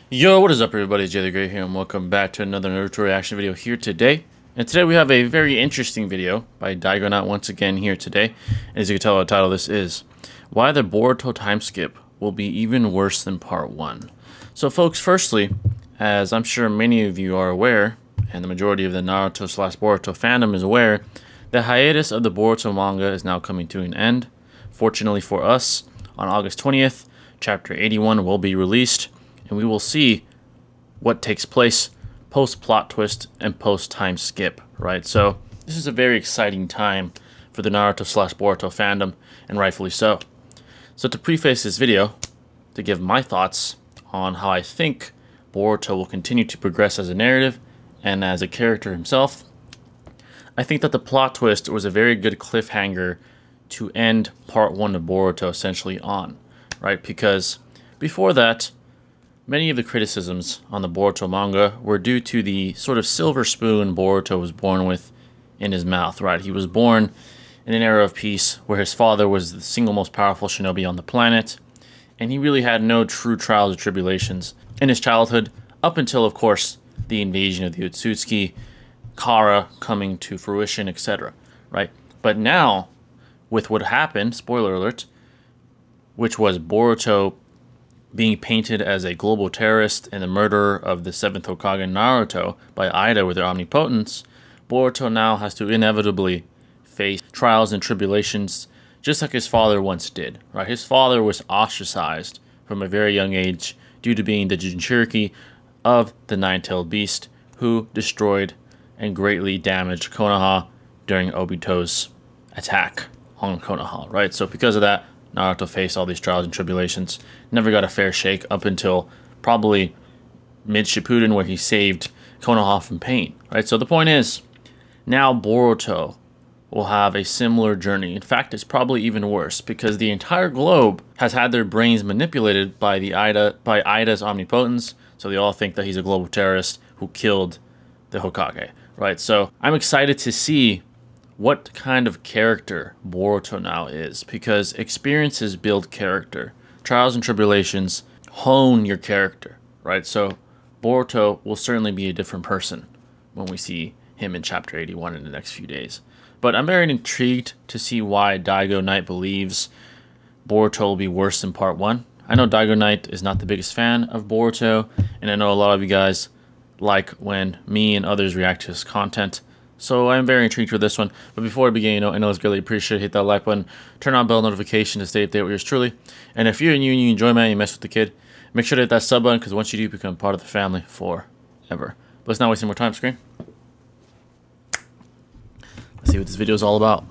Yo, what is up everybody, it's Jay the Great here, and welcome back to another Naruto reaction video here today. And today we have a very interesting video by Dygoknight once again here today. And as you can tell by the title, this is Why the Boruto Time Skip Will Be Even Worse Than Part 1. So folks, firstly, as I'm sure many of you are aware, and the majority of the Naruto/Boruto fandom is aware, the hiatus of the Boruto manga is now coming to an end. Fortunately for us, on August 20th, Chapter 81 will be released, and we will see what takes place post-plot twist and post-time skip, right? So this is a very exciting time for the Naruto/Boruto fandom, and rightfully so. So to preface this video, to give my thoughts on how I think Boruto will continue to progress as a narrative and as a character himself, I think that the plot twist was a very good cliffhanger to end part 1 of Boruto essentially on, right? Because before that, many of the criticisms on the Boruto manga were due to the sort of silver spoon Boruto was born with in his mouth, right? He was born in an era of peace where his father was the single most powerful shinobi on the planet, and he really had no true trials or tribulations in his childhood, up until, of course, the invasion of the Otsutsuki, Kara coming to fruition, etc., right? But now, with what happened, spoiler alert, which was Boruto being painted as a global terrorist and the murderer of the 7th Hokage Naruto by Ida with their omnipotence, Boruto now has to inevitably face trials and tribulations just like his father once did, right? His father was ostracized from a very young age due to being the Jinchuriki of the Nine-Tailed Beast, who destroyed and greatly damaged Konoha during Obito's attack on Konoha, right? So because of that, Naruto faced all these trials and tribulations, never got a fair shake up until probably mid-Shippuden, where he saved Konoha from pain, right? So the point is, now Boruto will have a similar journey. In fact, it's probably even worse, because the entire globe has had their brains manipulated by Ida's omnipotence, so they all think that he's a global terrorist who killed the Hokage, right? So I'm excited to see what kind of character Boruto now is, because experiences build character. Trials and tribulations hone your character, right? So Boruto will certainly be a different person when we see him in Chapter 81 in the next few days. But I'm very intrigued to see why Dygoknight believes Boruto will be worse than Part 1. I know Dygoknight is not the biggest fan of Boruto, and I know a lot of you guys like when me and others react to his content. So I'm very intrigued for this one. But before I begin, I know it's greatly appreciated. Hit that like button, turn on bell notification to stay updated with yours truly. And if you're new and you enjoy, man, you mess with the kid, make sure to hit that sub button, because once you do, you become part of the family forever. But let's not waste any more time, screen. Let's see what this video is all about.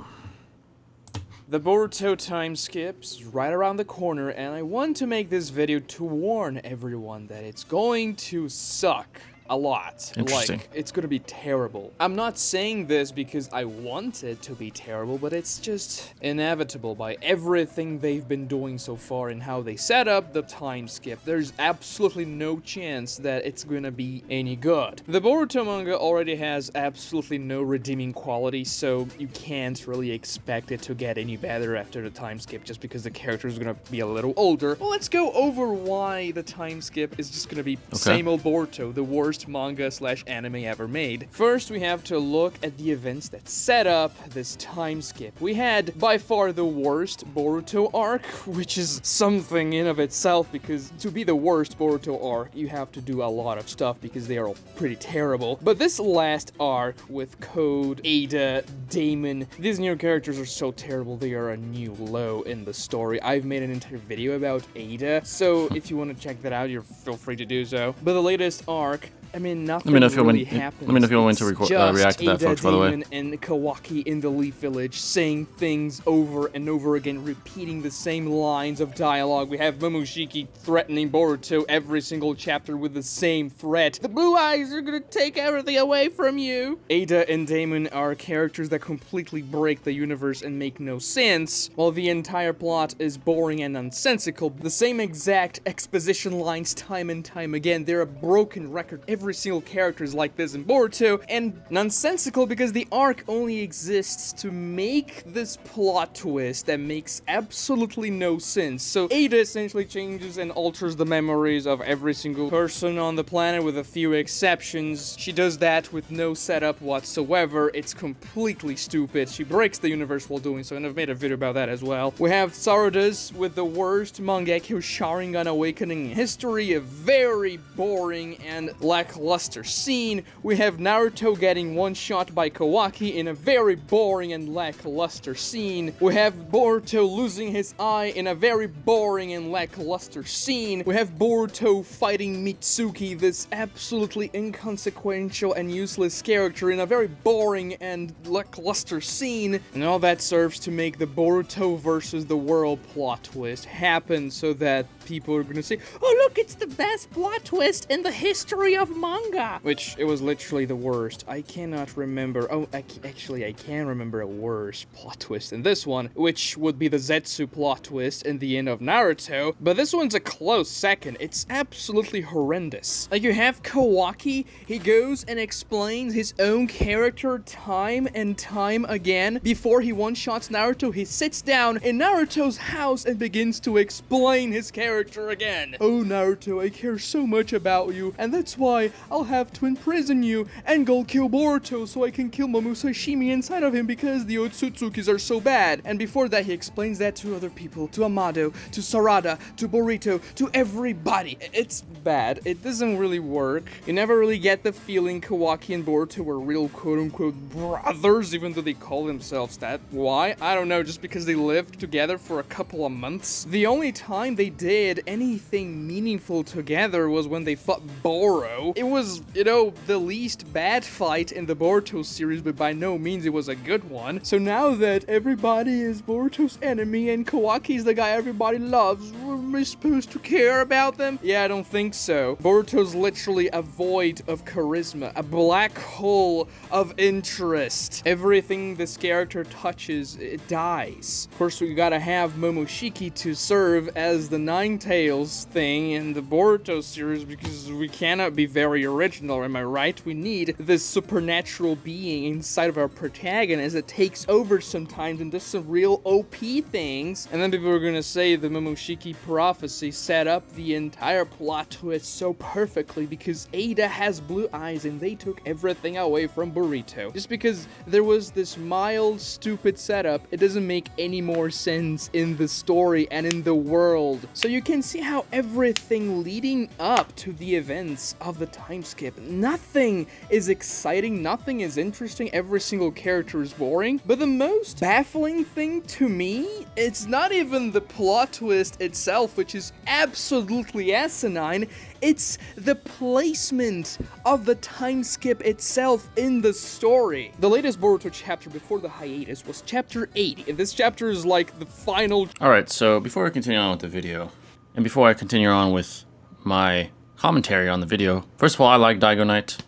The Boruto time skips right around the corner, and I want to make this video to warn everyone that it's going to suck a lot. Interesting. Like, it's gonna be terrible. I'm not saying this because I want it to be terrible, but it's just inevitable by everything they've been doing so far and how they set up the time skip. There's absolutely no chance that it's gonna be any good. The Boruto manga already has absolutely no redeeming quality, so you can't really expect it to get any better after the time skip just because the character is gonna be a little older. Well, let's go over why the time skip is just gonna be same old Boruto, the worst manga/anime ever made. First, we have to look at the events that set up this time skip. We had by far the worst Boruto arc, which is something in of itself, because to be the worst Boruto arc, you have to do a lot of stuff because they are all pretty terrible. But this last arc with Code, Ada, Damon, these new characters are so terrible, they are a new low in the story. I've made an entire video about Ada, so if you want to check that out, feel free to do so. But the latest arc, I mean, nothing really happens. Let me know if you want to react to that, folks, by the way. Damon and Kawaki in the Leaf Village saying things over and over again, repeating the same lines of dialogue. We have Momoshiki threatening Boruto every single chapter with the same threat. The blue eyes are gonna take everything away from you. Ada and Damon are characters that completely break the universe and make no sense, while the entire plot is boring and nonsensical. The same exact exposition lines time and time again. They're a broken record every every single character is like this in Boruto, and nonsensical because the arc only exists to make this plot twist that makes absolutely no sense. So Ada essentially changes and alters the memories of every single person on the planet with a few exceptions. She does that with no setup whatsoever. It's completely stupid. She breaks the universe while doing so, and I've made a video about that as well. We have Sarudas with the worst Mangekyo Sharingan awakening in history, a very boring and lackluster scene. We have Naruto getting one-shot by Kawaki in a very boring and lackluster scene. We have Boruto losing his eye in a very boring and lackluster scene. We have Boruto fighting Mitsuki, this absolutely inconsequential and useless character, in a very boring and lackluster scene. And all that serves to make the Boruto versus the world plot twist happen so that people are gonna say, oh look, it's the best plot twist in the history of manga! Which, it was literally the worst. I cannot remember, actually I can remember a worse plot twist than this one, which would be the Zetsu plot twist in the end of Naruto, but this one's a close second. It's absolutely horrendous. Like, you have Kawaki, he goes and explains his own character time and time again. Before he one-shots Naruto, he sits down in Naruto's house and begins to explain his character again. Oh Naruto, I care so much about you, and that's why I'll have to imprison you and go kill Boruto so I can kill Momusashimi inside of him because the Otsutsukis are so bad. And before that, he explains that to other people, to Amado, to Sarada, to Boruto, to everybody. It's bad. It doesn't really work. You never really get the feeling Kawaki and Boruto were real quote-unquote brothers, even though they call themselves that. Why? I don't know, just because they lived together for a couple of months. The only time they did anything meaningful together was when they fought Boro. It was, you know, the least bad fight in the Boruto series, but by no means it was a good one. So now that everybody is Boruto's enemy and Kawaki's the guy everybody loves, were we supposed to care about them? Yeah, I don't think so. Boruto's literally a void of charisma, a black hole of interest. Everything this character touches, it dies. Of course, we gotta have Momoshiki to serve as the Nine Tails thing in the Boruto series because we cannot be very original, am I right? We need this supernatural being inside of our protagonist that takes over sometimes and does some real OP things. And then people are gonna say the Momoshiki prophecy set up the entire plot twist so perfectly because Ada has blue eyes and they took everything away from Boruto. Just because there was this mild, stupid setup, it doesn't make any more sense in the story and in the world. So you can see how everything leading up to the events of the time skip, nothing is exciting, nothing is interesting, every single character is boring. But the most baffling thing to me, it's not even the plot twist itself, which is absolutely asinine, it's the placement of the time skip itself in the story. The latest Boruto chapter before the hiatus was chapter 80, and this chapter is like the final... Alright, so before we continue on with the video, and before I continue on with my commentary on the video, first of all, I like Dygoknight.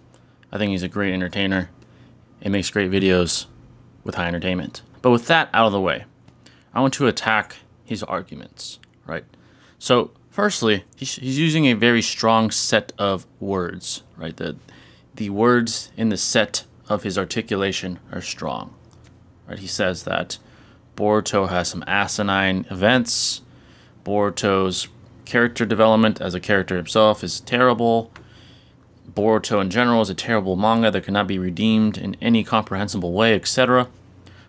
I think he's a great entertainer. He makes great videos with high entertainment. But with that out of the way, I want to attack his arguments, right? So, firstly, he's using a very strong set of words, right? The words in the set of his articulation are strong, right? He says that Boruto has some asinine events. Boruto's character development as a character himself is terrible. Boruto in general is a terrible manga that cannot be redeemed in any comprehensible way, etc.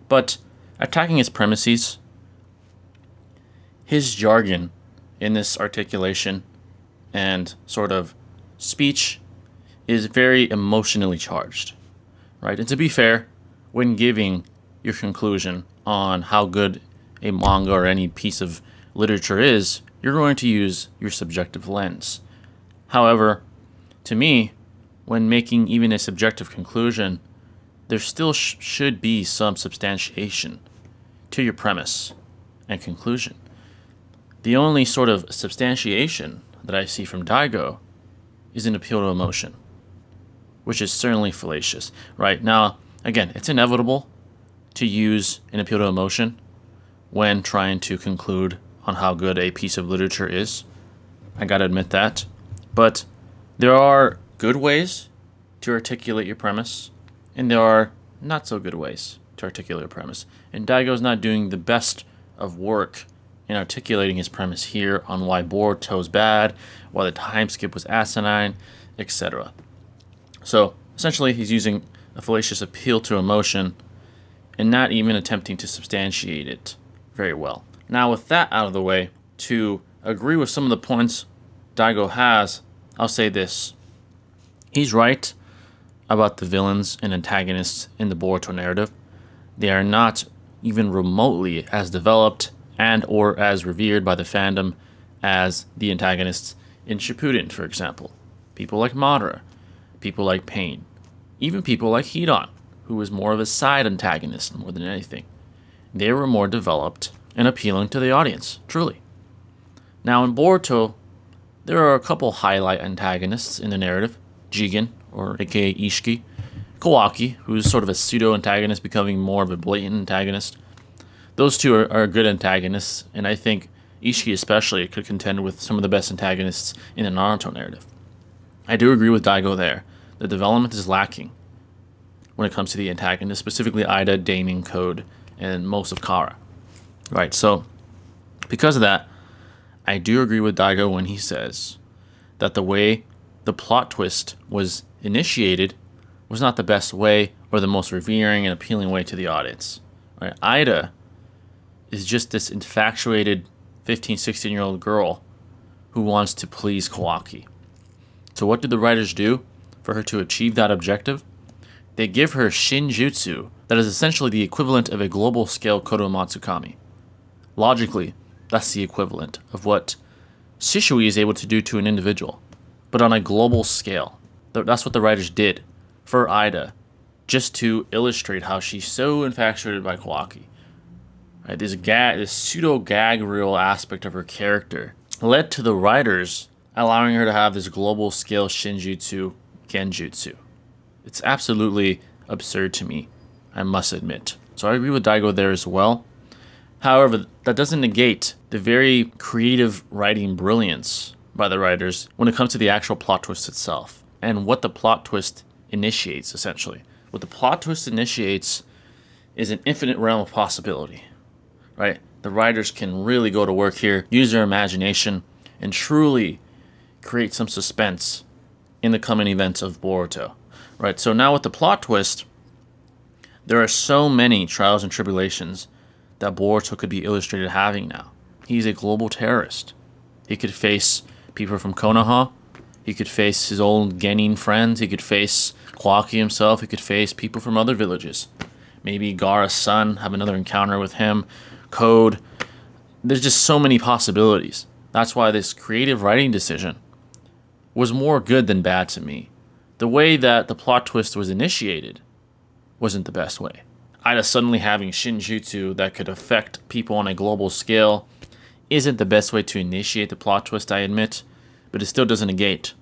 But attacking his premises, his jargon in this articulation and sort of speech is very emotionally charged, right? And to be fair, when giving your conclusion on how good a manga or any piece of literature is, you're going to use your subjective lens. However, to me, when making even a subjective conclusion, there still should be some substantiation to your premise and conclusion. The only sort of substantiation that I see from Daigo is an appeal to emotion, which is certainly fallacious. Right now, again, it's inevitable to use an appeal to emotion when trying to conclude on how good a piece of literature is. I gotta admit that. But there are good ways to articulate your premise, and there are not so good ways to articulate a premise. And Daigo's not doing the best of work in articulating his premise here on why Boruto's bad, why the time skip was asinine, etc. So essentially he's using a fallacious appeal to emotion and not even attempting to substantiate it very well. Now with that out of the way, to agree with some of the points Daigo has, I'll say this. He's right about the villains and antagonists in the Boruto narrative. They are not even remotely as developed and or as revered by the fandom as the antagonists in Shippuden, for example. People like Madara, people like Pain, even people like Hidan, who was more of a side antagonist more than anything. They were more developed and appealing to the audience, truly. Now in Boruto, there are a couple highlight antagonists in the narrative. Jigen, or aka Ishiki, Kawaki, who's sort of a pseudo-antagonist becoming more of a blatant antagonist. Those two are good antagonists, and I think Ishiki especially could contend with some of the best antagonists in the Naruto narrative. I do agree with Daigo there. The development is lacking when it comes to the antagonists, specifically Ida, Damien, Code, and most of Kara. Right, so because of that, I do agree with Daigo when he says that the way the plot twist was initiated was not the best way or the most revering and appealing way to the audience. Right? Ida is just this infatuated 15, 16-year-old girl who wants to please Kawaki. So what did the writers do for her to achieve that objective? They give her Shinjutsu that is essentially the equivalent of a global scale Kodo Matsukami. Logically, that's the equivalent of what Shishui is able to do to an individual, but on a global scale. That's what the writers did for Ida, just to illustrate how she's so infatuated by Kawaki. Right, this pseudo-gag reel aspect of her character led to the writers allowing her to have this global scale Shinjutsu Genjutsu. It's absolutely absurd to me, I must admit. So I agree with Daigo there as well. However, that doesn't negate the very creative writing brilliance by the writers when it comes to the actual plot twist itself and what the plot twist initiates, essentially. What the plot twist initiates is an infinite realm of possibility, right? The writers can really go to work here, use their imagination, and truly create some suspense in the coming events of Boruto, right? So now with the plot twist, there are so many trials and tribulations that Boruto could be illustrated having now. He's a global terrorist. He could face people from Konoha. He could face his old Genin friends. He could face Kawaki himself. He could face people from other villages. Maybe Gaara's son, have another encounter with him. Code. There's just so many possibilities. That's why this creative writing decision was more good than bad to me. The way that the plot twist was initiated wasn't the best way. Ida suddenly having Shinjutsu that could affect people on a global scale isn't the best way to initiate the plot twist, I admit, but it still doesn't negate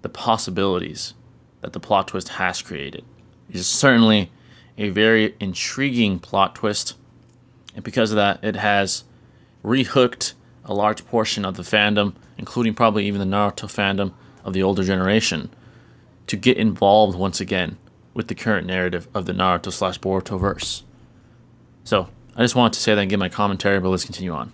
the possibilities that the plot twist has created. It is certainly a very intriguing plot twist, and because of that, it has rehooked a large portion of the fandom, including probably even the Naruto fandom of the older generation, to get involved once again with the current narrative of the Naruto/Boruto verse. So, I just wanted to say that and give my commentary, but let's continue on.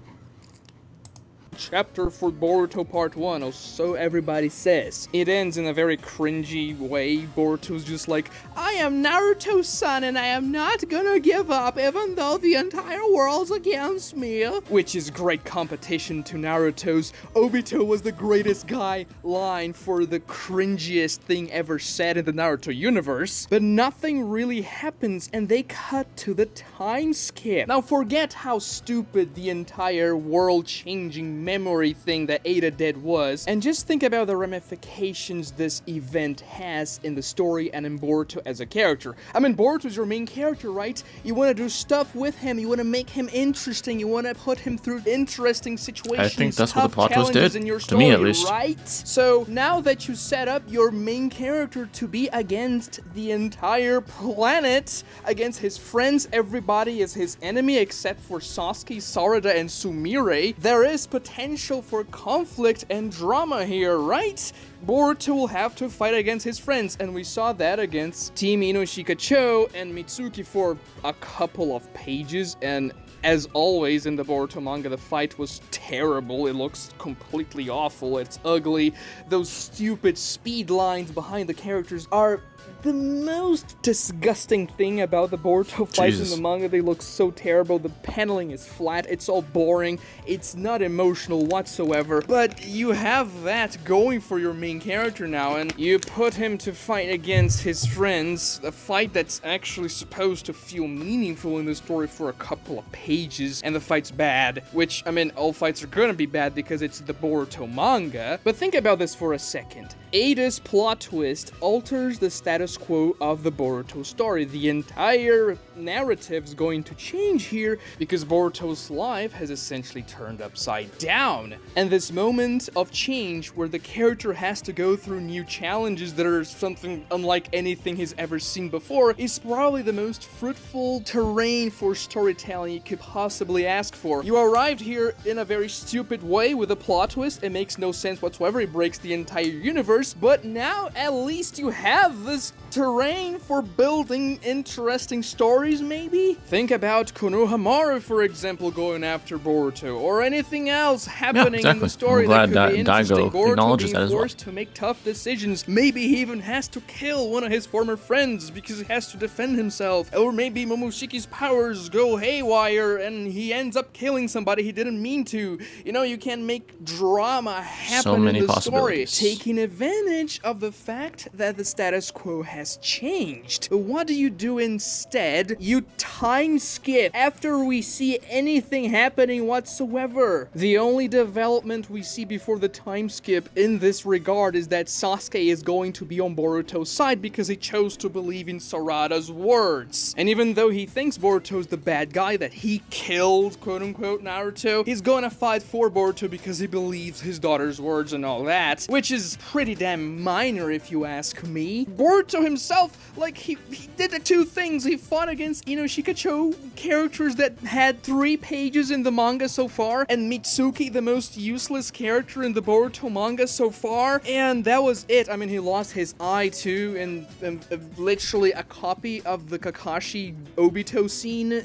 Chapter for Boruto Part 1, or so everybody says. It ends in a very cringy way. Boruto's just like, I am Naruto's son and I am not gonna give up even though the entire world's against me. Which is great competition to Naruto's Obito was the greatest guy line for the cringiest thing ever said in the Naruto universe. But nothing really happens and they cut to the time skip. Now forget how stupid the entire world-changing memory thing that Ada did was, and just think about the ramifications this event has in the story and in Boruto as a character. I mean, Boruto's your main character, right? You want to do stuff with him, you want to make him interesting, you want to put him through interesting situations, I think that's what the plot twist did, in your to story, me at least. Right? So, now that you set up your main character to be against the entire planet, against his friends, everybody is his enemy except for Sasuke, Sarada, and Sumire, there is potential potential for conflict and drama here, right? Boruto will have to fight against his friends, and we saw that against Team Inoshika-cho and Mitsuki for a couple of pages, and as always in the Boruto manga, the fight was terrible. It looks completely awful. It's ugly. Those stupid speed lines behind the characters are the most disgusting thing about the Boruto fights in the manga. They look so terrible. The paneling is flat. It's all boring. It's not emotional whatsoever. But you have that going for your main character now, and you put him to fight against his friends. A fight that's actually supposed to feel meaningful in the story for a couple of pages, and the fight's bad. Which, I mean, all fights are gonna be bad because it's the Boruto manga. But think about this for a second. Ada's plot twist alters the status quo of the Boruto story. The entire narrative's going to change here because Boruto's life has essentially turned upside down. And this moment of change where the character has to go through new challenges that are something unlike anything he's ever seen before is probably the most fruitful terrain for storytelling you could possibly ask for. You arrived here in a very stupid way with a plot twist. It makes no sense whatsoever. It breaks the entire universe. But now at least you have this terrain for building interesting stories, maybe? Think about Konohamaru, for example, going after Boruto, or anything else happening in the story that could be interesting. Boruto being forced to make tough decisions. Maybe he even has to kill one of his former friends because he has to defend himself. Or maybe Momoshiki's powers go haywire and he ends up killing somebody he didn't mean to. You know, you can make drama happen in the story, taking advantage of the fact that the status quo has changed. What do you do instead? You time skip after we see anything happening whatsoever. The only development we see before the time skip in this regard is that Sasuke is going to be on Boruto's side because he chose to believe in Sarada's words. And even though he thinks Boruto's the bad guy, that he killed quote-unquote Naruto, he's gonna fight for Boruto because he believes his daughter's words and all that, which is pretty damn minor if you ask me. Boruto himself, like, he did the two things. He fought against Inoshika-cho, characters that had 3 pages in the manga so far, and Mitsuki, the most useless character in the Boruto manga so far, and that was it. I mean, he lost his eye too, and literally a copy of the Kakashi Obito scene,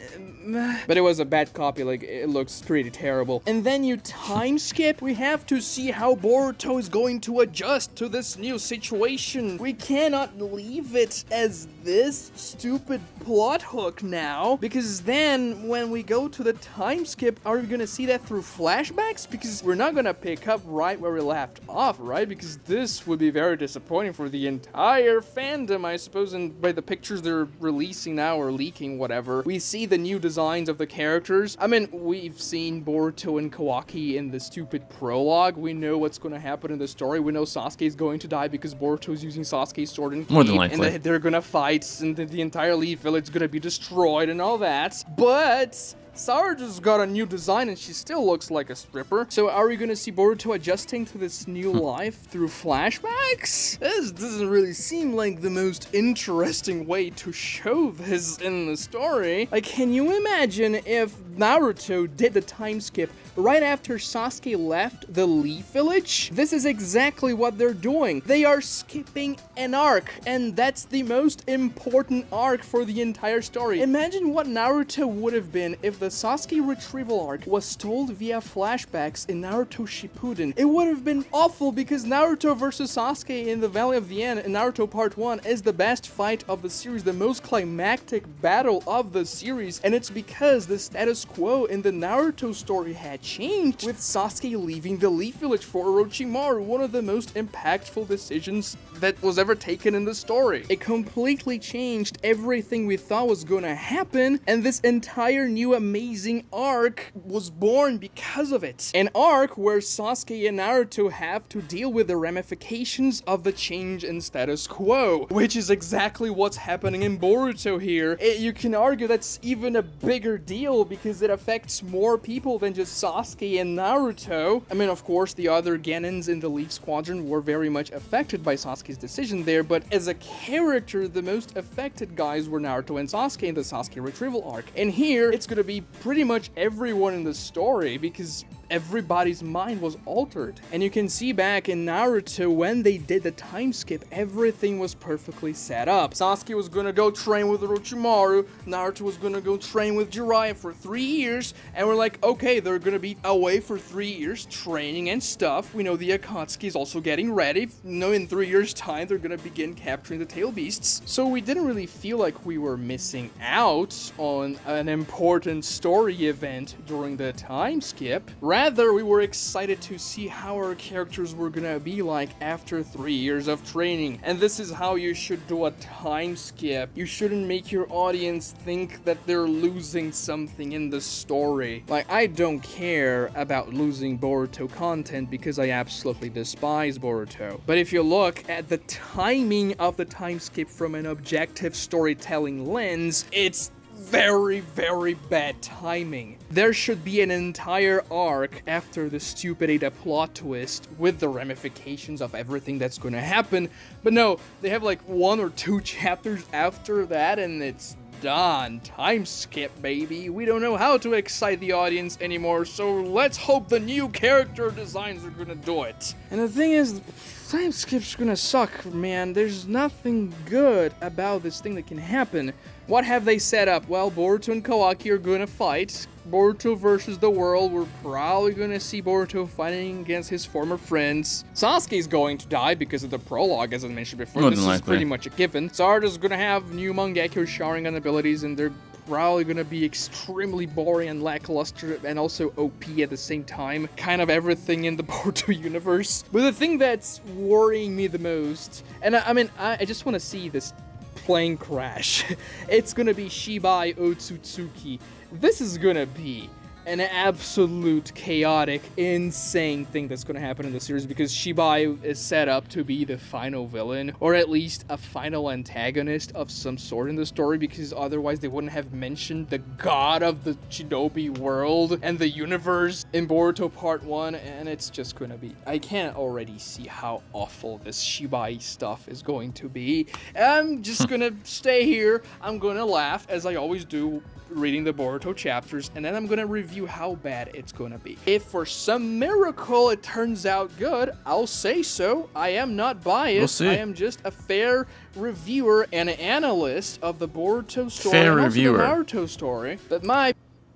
but it was a bad copy. Like, it looks pretty terrible. And then you time skip. We have to see how Boruto is going to adjust to this new situation. We cannot leave it as this stupid plot hook now, because then when we go to the time skip, are we gonna see that through flashbacks? Because we're not gonna pick up right where we left off, right? Because this would be very disappointing for the entire fandom, I suppose. And by the pictures they're releasing now or leaking, whatever, we see the new designs of the characters. I mean, we've seen Boruto and Kawaki in the stupid prologue. We know what's gonna happen in the story. We know Sasuke is going to die because Boruto's using Sasuke's sword and cape, and that they're gonna fight, and the entire Leaf Village is gonna be destroyed and all that. But Sarada's got a new design and she still looks like a stripper. So are we gonna see Boruto adjusting to this new life through flashbacks? This doesn't really seem like the most interesting way to show this in the story. Like, can you imagine if Naruto did the time skip right after Sasuke left the Leaf Village? This is exactly what they're doing. They are skipping an arc, and that's the most important arc for the entire story. Imagine what Naruto would have been if the Sasuke retrieval arc was told via flashbacks in Naruto Shippuden. It would have been awful because Naruto versus Sasuke in the Valley of the End in Naruto Part 1 is the best fight of the series, the most climactic battle of the series, and it's because the status quo in the Naruto story had changed with Sasuke leaving the Leaf Village for Orochimaru, one of the most impactful decisions that was ever taken in the story. It completely changed everything we thought was gonna happen, and this entire new amazing arc was born because of it. An arc where Sasuke and Naruto have to deal with the ramifications of the change in status quo, which is exactly what's happening in Boruto here. You can argue that's even a bigger deal because because it affects more people than just Sasuke and Naruto. I mean, of course, the other Genins in the Leaf Squadron were very much affected by Sasuke's decision there, but as a character, the most affected guys were Naruto and Sasuke in the Sasuke retrieval arc. And here, it's gonna be pretty much everyone in the story, because everybody's mind was altered. And you can see back in Naruto, when they did the time skip, everything was perfectly set up. Sasuke was gonna go train with Orochimaru, Naruto was gonna go train with Jiraiya for 3 years, and we're like, okay, they're gonna be away for 3 years, training and stuff. We know the Akatsuki is also getting ready. You know, in 3 years' time, they're gonna begin capturing the tail beasts. So we didn't really feel like we were missing out on an important story event during the time skip. Rather, we were excited to see how our characters were gonna be like after 3 years of training. And this is how you should do a time skip. You shouldn't make your audience think that they're losing something in the story. Like, I don't care about losing Boruto content because I absolutely despise Boruto. But if you look at the timing of the time skip from an objective storytelling lens, it's very, very bad timing. There should be an entire arc after the stupid Ada plot twist with the ramifications of everything that's going to happen, but no, they have like 1 or 2 chapters after that and it's done. Time skip, baby. We don't know how to excite the audience anymore, so let's hope the new character designs are gonna do it. And the thing is, time skip's gonna suck, man. There's nothing good about this thing that can happen. What have they set up? Well, Boruto and Kawaki are gonna fight. Boruto versus the world. We're probably gonna see Boruto fighting against his former friends. Sasuke's going to die because of the prologue, as I mentioned before. This is pretty much a given. Sarada's gonna have new Mangekyo showering on abilities, and they're probably gonna be extremely boring and lackluster and also OP at the same time. Kind of everything in the Boruto universe. But the thing that's worrying me the most, and I just want to see this plane crash. It's gonna be Shibai Otsutsuki. This is gonna be an absolute chaotic, insane thing that's gonna happen in the series because Shibai is set up to be the final villain, or at least a final antagonist of some sort in the story, because otherwise they wouldn't have mentioned the god of the Shinobi world and the universe in Boruto Part 1, and it's just gonna be... I can't already see how awful this Shibai stuff is going to be. I'm just gonna stay here, I'm gonna laugh, as I always do, reading the Boruto chapters, and then I'm gonna review how bad it's gonna be. If for some miracle it turns out good, I'll say so. I am not biased. I am just a fair reviewer and analyst of the Boruto story and also the Naruto story. But my...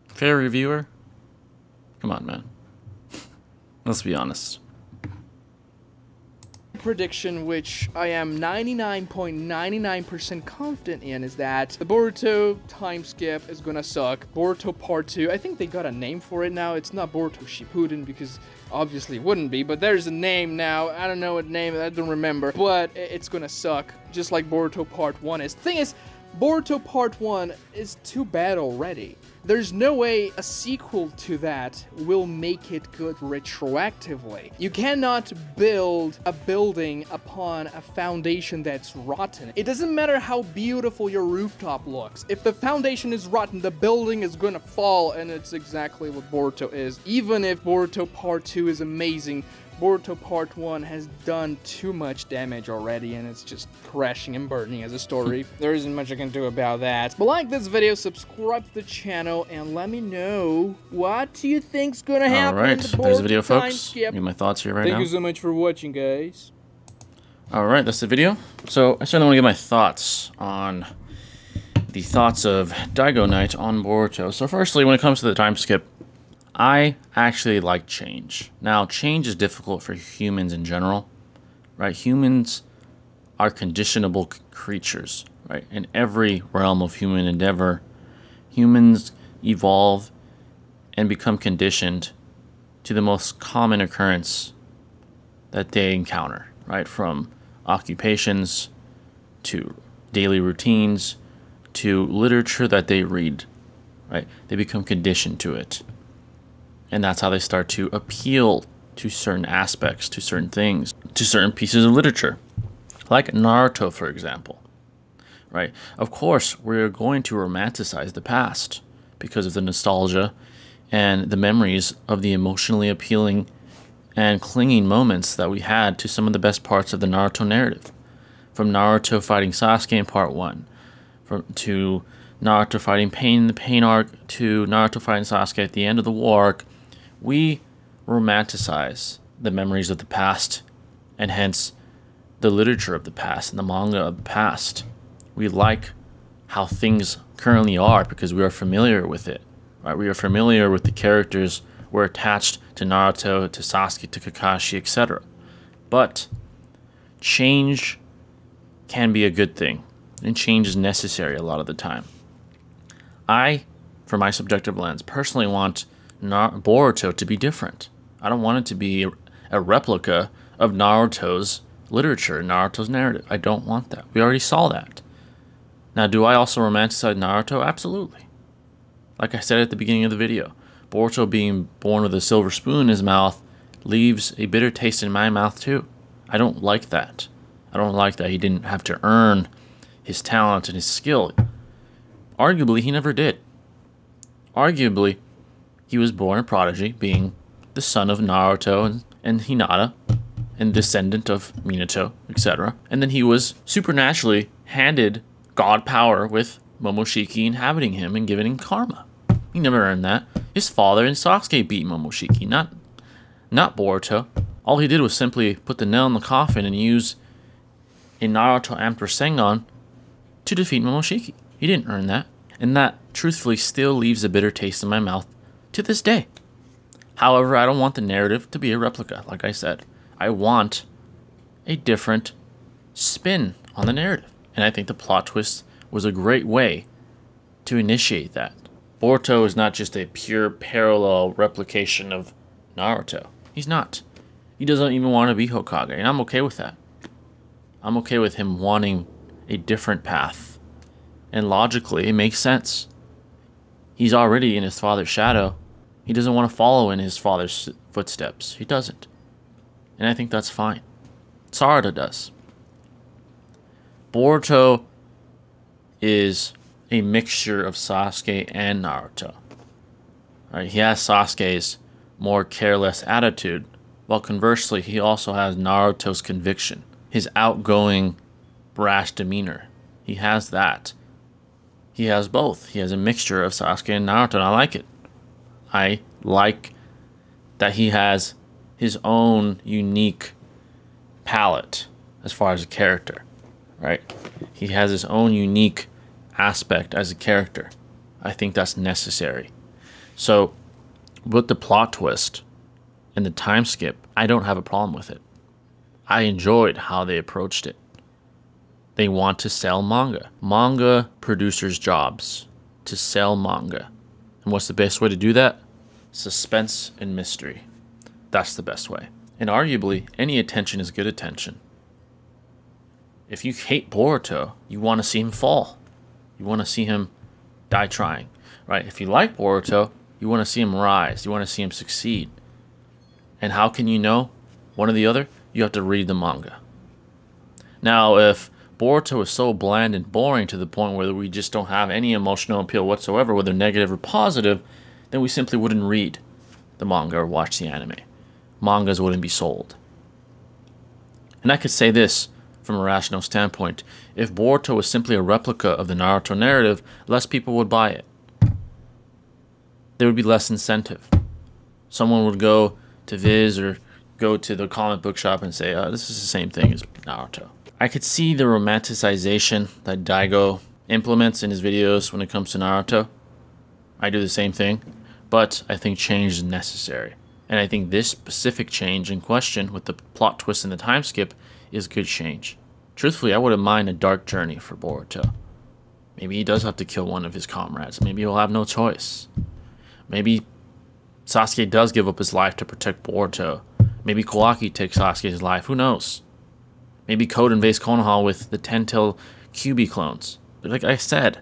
Fair reviewer? Come on, man. Let's be honest. Prediction, which I am 99.99% confident in, is that the Boruto time skip is gonna suck. Boruto Part 2, I think they got a name for it now. It's not Boruto Shippuden because obviously it wouldn't be, but there's a name now. I don't know what name, I don't remember, but it's gonna suck just like Boruto Part 1 is. The thing is, Boruto Part 1 is too bad already. There's no way a sequel to that will make it good retroactively. You cannot build a building upon a foundation that's rotten. It doesn't matter how beautiful your rooftop looks. If the foundation is rotten, the building is gonna fall, and it's exactly what Boruto is. Even if Boruto Part 2 is amazing, Boruto Part 1 has done too much damage already, and it's just crashing and burning as a story. There isn't much I can do about that. But like this video, subscribe to the channel, and let me know what you think's gonna happen. Alright, there's the video, folks. Give me my thoughts here right now. Thank you so much for watching, guys. Alright, that's the video. So, I certainly want to give my thoughts on the thoughts of Dygoknight on Boruto. So, firstly, when it comes to the time skip, I actually like change. Now, change is difficult for humans in general, right? Humans are conditionable creatures, right? In every realm of human endeavor, humans evolve and become conditioned to the most common occurrence that they encounter, right? From occupations to daily routines to literature that they read, right? They become conditioned to it. And that's how they start to appeal to certain aspects, to certain things, to certain pieces of literature. Like Naruto, for example. Right? Of course, we're going to romanticize the past. because of the nostalgia and the memories of the emotionally appealing and clinging moments that we had to some of the best parts of the Naruto narrative. From Naruto fighting Sasuke in part 1, to Naruto fighting Pain in the Pain arc, to Naruto fighting Sasuke at the end of the war arc, we romanticize the memories of the past, and hence the literature of the past and the manga of the past. We like how things currently are because we are familiar with it. Right? We are familiar with the characters. We're attached to Naruto, to Sasuke, to Kakashi, etc. But change can be a good thing, and change is necessary a lot of the time. I, from my subjective lens, personally want Boruto to be different. I don't want it to be a replica of Naruto's literature, Naruto's narrative. I don't want that. We already saw that. Now, do I also romanticize Naruto? Absolutely. Like I said at the beginning of the video, Boruto being born with a silver spoon in his mouth leaves a bitter taste in my mouth too. I don't like that. I don't like that he didn't have to earn his talent and his skill. Arguably, he never did. Arguably, he was born a prodigy, being the son of Naruto and Hinata, and descendant of Minato, etc. And then he was supernaturally handed god power with Momoshiki inhabiting him and giving him karma. He never earned that. His father and Sasuke beat Momoshiki, not Boruto. All he did was simply put the nail in the coffin and use a Naruto Amped Rasengan to defeat Momoshiki. He didn't earn that. And that, truthfully, still leaves a bitter taste in my mouth to this day. However, I don't want the narrative to be a replica, like I said. I want a different spin on the narrative. And I think the plot twist was a great way to initiate that. Boruto is not just a pure parallel replication of Naruto. He's not. He doesn't even want to be Hokage, and I'm okay with that. I'm okay with him wanting a different path. And logically, it makes sense. He's already in his father's shadow. He doesn't want to follow in his father's footsteps. He doesn't. And I think that's fine. Sarada does. Boruto is a mixture of Sasuke and Naruto. Right? He has Sasuke's more careless attitude, while conversely, he also has Naruto's conviction, his outgoing, brash demeanor. He has that. He has both. He has a mixture of Sasuke and Naruto, and I like it. I like that he has his own unique palette as far as a character, right? He has his own unique aspect as a character. I think that's necessary. So, with the plot twist and the time skip, I don't have a problem with it. I enjoyed how they approached it. They want to sell manga. Manga producers' jobs to sell manga. And what's the best way to do that? Suspense and mystery. That's the best way. And arguably, any attention is good attention. If you hate Boruto, you want to see him fall. You want to see him die trying, right? If you like Boruto, you want to see him rise. You want to see him succeed. And how can you know one or the other? You have to read the manga. Now, if Boruto is so bland and boring to the point where we just don't have any emotional appeal whatsoever, whether negative or positive, then we simply wouldn't read the manga or watch the anime. Mangas wouldn't be sold. And I could say this from a rational standpoint. If Boruto was simply a replica of the Naruto narrative, less people would buy it. There would be less incentive. Someone would go to Viz or go to the comic book shop and say, this is the same thing as Naruto. I could see the romanticization that Daigo implements in his videos when it comes to Naruto. I do the same thing, but I think change is necessary. And I think this specific change in question with the plot twist and the time skip is good change. Truthfully, I wouldn't mind a dark journey for Boruto. Maybe he does have to kill one of his comrades. Maybe he'll have no choice. Maybe Sasuke does give up his life to protect Boruto. Maybe Kawaki takes Sasuke's life. Who knows? Maybe Code invades Konoha with the 10-tailed QB clones. But like I said,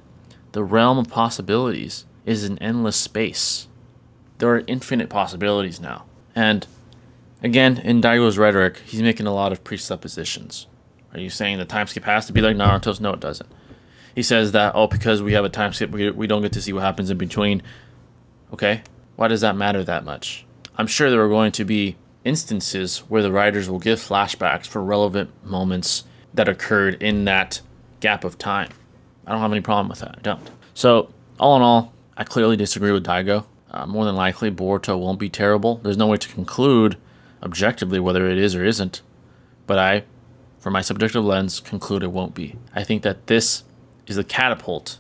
the realm of possibilities is an endless space. There are infinite possibilities now. And again, in Daigo's rhetoric, he's making a lot of presuppositions. Are you saying the time skip has to be like Naruto's? No, it doesn't. He says that, oh, because we have a time skip, we don't get to see what happens in between. Okay, why does that matter that much? I'm sure there are going to be instances where the writers will give flashbacks for relevant moments that occurred in that gap of time. I don't have any problem with that. I don't. So, all in all, I clearly disagree with Daigo. More than likely, Boruto won't be terrible. There's no way to conclude objectively whether it is or isn't. But I, from my subjective lens, conclude it won't be. I think that this is the catapult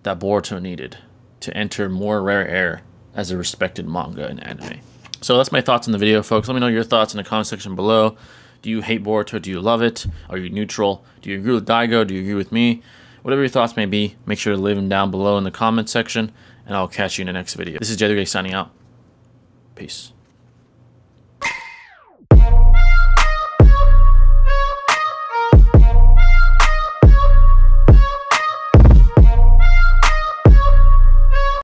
that Boruto needed to enter more rare air as a respected manga and anime. So that's my thoughts on the video, folks. Let me know your thoughts in the comment section below. Do you hate Boruto? Do you love it? Are you neutral? Do you agree with Daigo? Do you agree with me? Whatever your thoughts may be, make sure to leave them down below in the comment section, and I'll catch you in the next video. This is Dygoknight signing out. Peace.